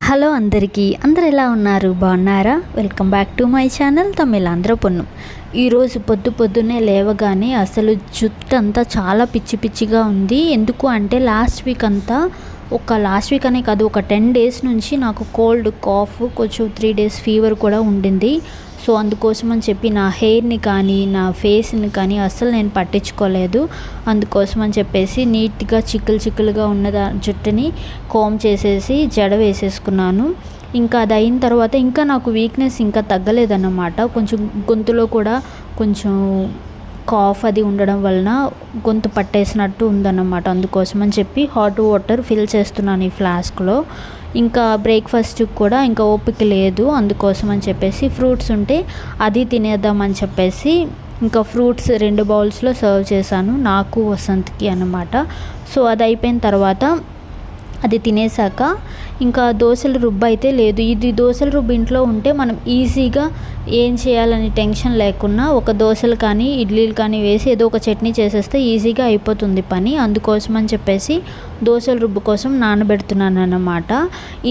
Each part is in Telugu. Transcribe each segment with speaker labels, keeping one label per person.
Speaker 1: హలో అందరికీ, అందరు ఎలా ఉన్నారు? బాగున్నారా? Welcome back to my channel Tamilandhra Ponnu. ఈరోజు పొద్దున్నే లేవగానే అసలు జుట్టు అంతా చాలా పిచ్చిగా ఉంది. ఎందుకు అంటే లాస్ట్ వీక్ అనే కాదు, ఒక 10 డేస్ నుంచి నాకు కోల్డ్, కాఫ్, కొంచెం 3 డేస్ ఫీవర్ కూడా ఉండింది. సో అందుకోసం అని చెప్పి నా హెయిర్ని కానీ నా ఫేస్ని కానీ అస్సలు నేను పట్టించుకోలేదు. అందుకోసం అని చెప్పేసి నీట్గా చిక్కులుగా ఉన్న జుట్టుని కోమ్ చేసేసి జడ వేసేసుకున్నాను. ఇంకా అది అయిన తర్వాత ఇంకా నాకు వీక్నెస్ ఇంకా తగ్గలేదన్నమాట. కొంచెం గొంతులో కూడా కొంచెం కాఫ్ అది ఉండడం వలన గొంతు పట్టేసినట్టు ఉందన్నమాట. అందుకోసం అని చెప్పి హాట్ వాటర్ ఫిల్ చేస్తున్నాను ఈ ఫ్లాస్క్లో. ఇంకా బ్రేక్ఫాస్ట్కి కూడా ఇంకా ఓపిక లేదు. అందుకోసం అని చెప్పేసి ఫ్రూట్స్ ఉంటే అది తినేద్దామని చెప్పేసి ఇంకా ఫ్రూట్స్ 2 బౌల్స్లో సర్వ్ చేశాను, నాకు వసంత్కి అన్నమాట. సో అది అయిపోయిన తర్వాత అది తినేసాక ఇంకా దోశల రుబ్బు అయితే లేదు. ఇది దోశల రుబ్బు ఇంట్లో ఉంటే మనం ఈజీగా ఏం చేయాలని టెన్షన్ లేకుండా ఒక దోశలు కానీ ఇడ్లీలు కానీ వేసి ఏదో ఒక చట్నీ చేసేస్తే ఈజీగా అయిపోతుంది పని. అందుకోసం అని చెప్పేసి దోశల రుబ్బు కోసం నానబెడుతున్నాను అన్నమాట.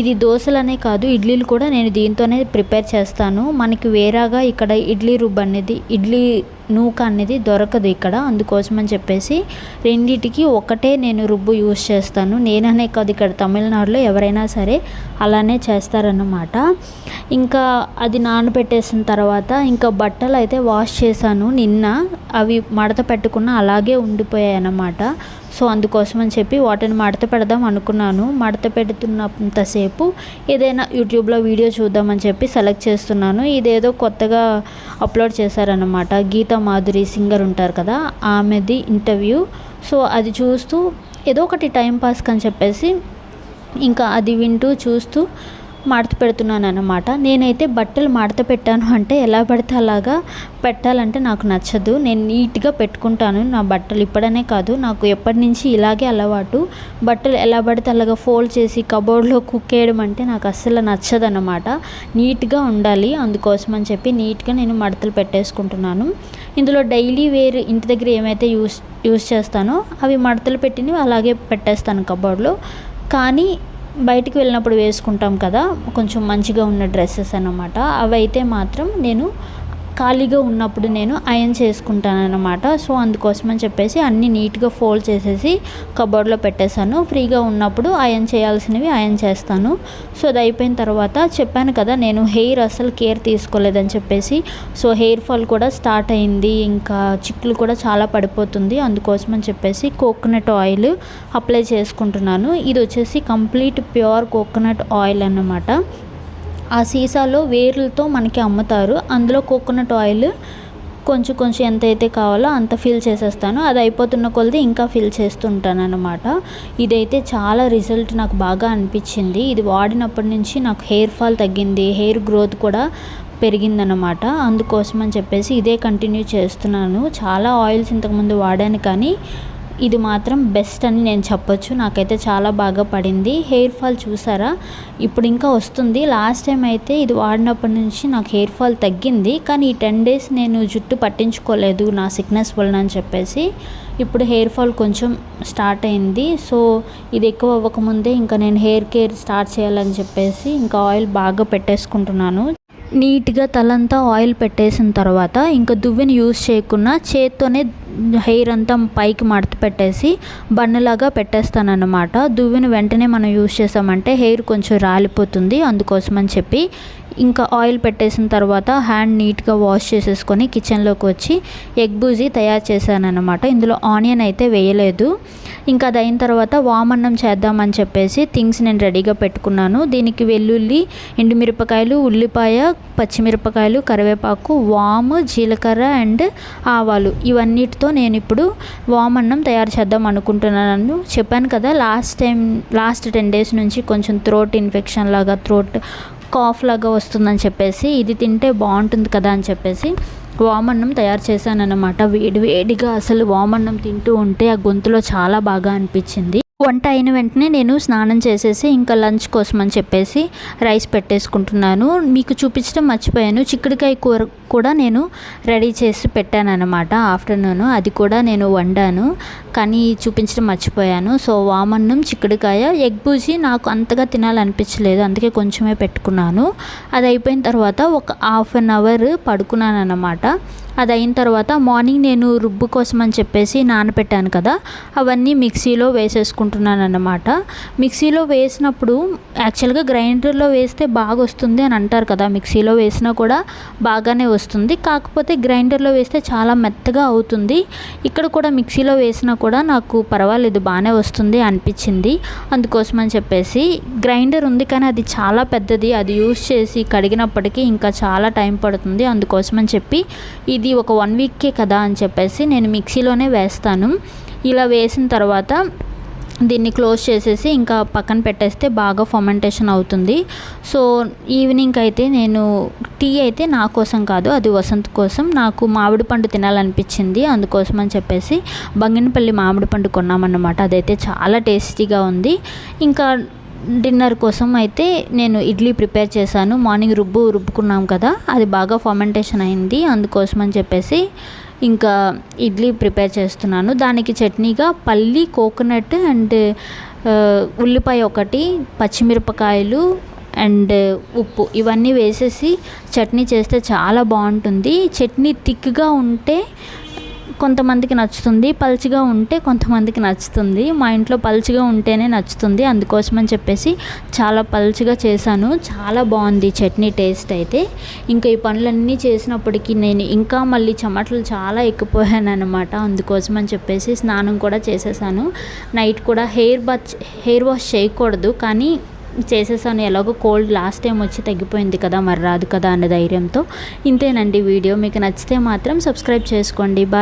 Speaker 1: ఇది దోశలనే కాదు, ఇడ్లీలు కూడా నేను దీంతోనే ప్రిపేర్ చేస్తాను. మనకి వేరేగా ఇక్కడ ఇడ్లీ రుబ్బు అనేది, ఇడ్లీ నూక అనేది దొరకదు ఇక్కడ. అందుకోసం అని చెప్పేసి రెండిటికి ఒకటే నేను రుబ్బు యూస్ చేస్తాను. నేననే కాదు, ఇక్కడ తమిళనాడులో ఎవరైనా సరే అలానే చేస్తారన్నమాట. ఇంకా అది నానబెట్టేసిన తర్వాత ఇంకా బట్టలు అయితే వాష్ చేశాను నిన్న. అవి మడత పెట్టుకున్న అలాగే ఉండిపోయాయి అన్నమాట. సో అందుకోసం అని చెప్పి వాటిని మడత పెడదాం అనుకున్నాను. మడత పెడుతున్నంతసేపు ఏదైనా యూట్యూబ్లో వీడియో చూద్దామని చెప్పి సెలెక్ట్ చేస్తున్నాను. ఇదేదో కొత్తగా అప్లోడ్ చేశారన్నమాట. గీతా మాధురి సింగర్ ఉంటారు కదా, ఆమెది ఇంటర్వ్యూ. సో అది చూస్తూ ఏదో ఒకటి టైంపాస్కి అని చెప్పేసి ఇంకా అది వింటూ చూస్తూ మడత పెడుతున్నాను అన్నమాట. నేనైతే బట్టలు మడత పెట్టాను అంటే ఎలా పడితే అలాగా పెట్టాలంటే నాకు నచ్చదు. నేను నీట్గా పెట్టుకుంటాను నా బట్టలు. ఇప్పుడనే కాదు, నాకు ఎప్పటి నుంచి ఇలాగే అలవాటు. బట్టలు ఎలా పడితే అలాగా ఫోల్డ్ చేసి కబోర్డ్లో కుక్కేయడం అంటే నాకు అస్సలు నచ్చదన్నమాట. నీట్గా ఉండాలి. అందుకోసం అని చెప్పి నీట్గా నేను మడతలు పెట్టేసుకుంటున్నాను. ఇందులో డైలీ వేర్ ఇంటి దగ్గర ఏమైతే యూస్ చేస్తానో అవి మడతలు పెట్టినవి అలాగే పెట్టేస్తాను కబోర్డ్లో. కానీ బయటికి వెళ్ళినప్పుడు వేసుకుంటాం కదా కొంచెం మంచిగా ఉన్న డ్రెస్సెస్ అన్నమాట, అవి అయితే మాత్రం నేను ఖాళీగా ఉన్నప్పుడు నేను అయర్న్ చేసుకుంటాను అన్నమాట. సో అందుకోసం అని చెప్పేసి అన్నీ నీట్గా ఫోల్డ్ చేసేసి కబోర్డ్లో పెట్టేశాను. ఫ్రీగా ఉన్నప్పుడు అయర్న్ చేయాల్సినవి అయర్న్ చేస్తాను. సో అది అయిపోయిన తర్వాత చెప్పాను కదా నేను హెయిర్ అసలు కేర్ తీసుకోలేదని చెప్పేసి. సో హెయిర్ ఫాల్ కూడా స్టార్ట్ అయింది, ఇంకా చిక్కులు కూడా చాలా పడిపోతుంది. అందుకోసం అని చెప్పేసి కోకోనట్ ఆయిల్ అప్లై చేసుకుంటున్నాను. ఇది వచ్చేసి కంప్లీట్ ప్యూర్ కోకోనట్ ఆయిల్ అన్నమాట. ఆ సీసాలో వేర్లతో మనకి అమ్ముతారు. అందులో కోకోనట్ ఆయిల్ కొంచెం ఎంతైతే కావాలో అంత ఫిల్ చేసేస్తాను. అది అయిపోతున్న కొలది ఇంకా ఫిల్ చేస్తుంటాను అన్నమాట. ఇదైతే చాలా రిజల్ట్ నాకు బాగా అనిపించింది. ఇది వాడినప్పటి నుంచి నాకు హెయిర్ ఫాల్ తగ్గింది, హెయిర్ గ్రోత్ కూడా పెరిగిందనమాట. అందుకోసం అని చెప్పేసి ఇదే కంటిన్యూ చేస్తున్నాను. చాలా ఆయిల్స్ ఇంతకుముందు వాడాను కానీ ఇది మాత్రం బెస్ట్ అని నేను చెప్పొచ్చు. నాకైతే చాలా బాగా పడింది. హెయిర్ ఫాల్ చూసారా, ఇప్పుడు ఇంకా వస్తుంది. లాస్ట్ టైం అయితే ఇది వాడినప్పటి నుంచి నాకు హెయిర్ ఫాల్ తగ్గింది, కానీ ఈ 10 డేస్ నేను జుట్టు పట్టించుకోలేదు నా సిక్నెస్ వలన అని చెప్పేసి. ఇప్పుడు హెయిర్ ఫాల్ కొంచెం స్టార్ట్ అయింది. సో ఇది ఎక్కువ అవ్వకముందే ఇంకా నేను హెయిర్ కేర్ స్టార్ట్ చేయాలని చెప్పేసి ఇంకా ఆయిల్ బాగా పెట్టేసుకుంటున్నాను. నీట్గా తలంతా ఆయిల్ పెట్టేసిన తర్వాత ఇంకా దువ్వెని యూస్ చేయకుండా చేత్తోనే హెయిర్ అంతా పైకి మడత పెట్టేసి బన్నలాగా పెట్టేస్తానన్నమాట. దువ్వెని వెంటనే మనం యూస్ చేసామంటే హెయిర్ కొంచెం రాలిపోతుంది. అందుకోసం అని చెప్పి ఇంకా ఆయిల్ పెట్టేసిన తర్వాత హ్యాండ్ నీట్గా వాష్ చేసేసుకొని కిచెన్లోకి వచ్చి ఎగ్ బూజీ తయారు చేశానన్నమాట. ఇందులో ఆనియన్ అయితే వేయలేదు. ఇంకా అది అయిన తర్వాత వామన్నం చేద్దామని చెప్పేసి థింగ్స్ నేను రెడీగా పెట్టుకున్నాను. దీనికి వెల్లుల్లి, ఎండుమిరపకాయలు, ఉల్లిపాయ, పచ్చిమిరపకాయలు, కరివేపాకు, వాము, జీలకర్ర అండ్ ఆవాలు, ఇవన్నిటితో నేను ఇప్పుడు వామన్నం తయారు చేద్దాం అనుకుంటున్నాను. చెప్పాను కదా లాస్ట్ 10 డేస్ నుంచి కొంచెం థ్రోట్ ఇన్ఫెక్షన్ లాగా, థ్రోట్ కాఫ్ లాగా వస్తుందని చెప్పేసి ఇది తింటే బాగుంటుంది కదా అని చెప్పేసి వామన్నం తయారు చేశాను అన్నమాట. వేడిగా అసలు వామన్నం తింటూ ఉంటే ఆ గొంతులో చాలా బాగా అనిపించింది. వంట అయిన వెంటనే నేను స్నానం చేసేసి ఇంకా లంచ్ కోసం అని చెప్పేసి రైస్ పెట్టేసుకుంటున్నాను. మీకు చూపించడం మర్చిపోయాను, చిక్కుడుకాయ కూర కూడా నేను రెడీ చేసి పెట్టాను అనమాట ఆఫ్టర్నూన్. అది కూడా నేను వండాను కానీ చూపించడం మర్చిపోయాను. సో వామన్నం, చిక్కుడుకాయ, ఎగ్ బుజీ నాకు అంతగా తినాలనిపించలేదు, అందుకే కొంచెమే పెట్టుకున్నాను. అది అయిపోయిన తర్వాత ఒక హాఫ్ అన్ అవర్ పడుకున్నాను అన్నమాట. అది అయిన తర్వాత మార్నింగ్ నేను రుబ్బు కోసం అని చెప్పేసి నానబెట్టాను కదా, అవన్నీ మిక్సీలో వేసేసుకుంటున్నాను అన్నమాట. మిక్సీలో వేసినప్పుడు యాక్చువల్గా గ్రైండర్లో వేస్తే బాగా వస్తుంది అని అంటారు కదా, మిక్సీలో వేసినా కూడా బాగానే వస్తుంది, కాకపోతే గ్రైండర్లో వేస్తే చాలా మెత్తగా అవుతుంది. ఇక్కడ కూడా మిక్సీలో వేసినా కూడా నాకు పర్వాలేదు, బాగానే వస్తుంది అనిపించింది. అందుకోసం అని చెప్పేసి గ్రైండర్ ఉంది కానీ అది చాలా పెద్దది, అది యూస్ చేసి కడిగినప్పటికీ ఇంకా చాలా టైం పడుతుంది. అందుకోసం అని చెప్పి ఇది ఒక 1 వీక్కే కదా అని చెప్పేసి నేను మిక్సీలోనే వేస్తాను. ఇలా వేసిన తర్వాత దీన్ని క్లోజ్ చేసేసి ఇంకా పక్కన పెట్టేస్తే బాగా ఫర్మెంటేషన్ అవుతుంది. సో ఈవినింగ్ అయితే నేను టీ అయితే నా కోసం కాదు, అది వసంత్ కోసం. నాకు మామిడి పండు తినాలనిపించింది, అందుకోసం అని చెప్పేసి బంగినపల్లి మామిడి పండు కొన్నామన్నమాట. అదైతే చాలా టేస్టీగా ఉంది. ఇంకా డిన్నర్ కోసం అయితే నేను ఇడ్లీ ప్రిపేర్ చేశాను. మార్నింగ్ రుబ్బుకున్నాం కదా, అది బాగా ఫర్మెంటేషన్ అయింది, అందుకోసం అని చెప్పేసి ఇంకా ఇడ్లీ ప్రిపేర్ చేస్తున్నాను. దానికి చట్నీగా పల్లి, కోకోనట్ అండ్ ఉల్లిపాయ ఒకటి, పచ్చిమిరపకాయలు అండ్ ఉప్పు ఇవన్నీ వేసేసి చట్నీ చేస్తే చాలా బాగుంటుంది. చట్నీ థిక్గా ఉంటే కొంతమందికి నచ్చుతుంది, పల్చగా ఉంటే కొంతమందికి నచ్చుతుంది. మా ఇంట్లో పల్చగా ఉంటేనే నచ్చుతుంది, అందుకోసమని చెప్పేసి చాలా పల్చగా చేశాను. చాలా బాగుంది చట్నీ టేస్ట్ అయితే. ఇంకా ఈ పనులన్నీ చేసినప్పటికీ నేను ఇంకా మళ్ళీ చెమటలు చాలా ఎక్కిపోయాను అనమాట. అందుకోసమని చెప్పేసి స్నానం కూడా చేసేసాను. నైట్ కూడా హెయిర్ వాష్ చేయకూడదు కానీ చేసేసాను. ఎలాగో కోల్డ్ లాస్ట్ టైం వచ్చి తగ్గిపోయింది కదా, మరి రాదు కదా అన్న ధైర్యంతో. ఇంతేనండి వీడియో. మీకు నచ్చితే మాత్రం సబ్స్క్రైబ్ చేసుకోండి. బాయ్.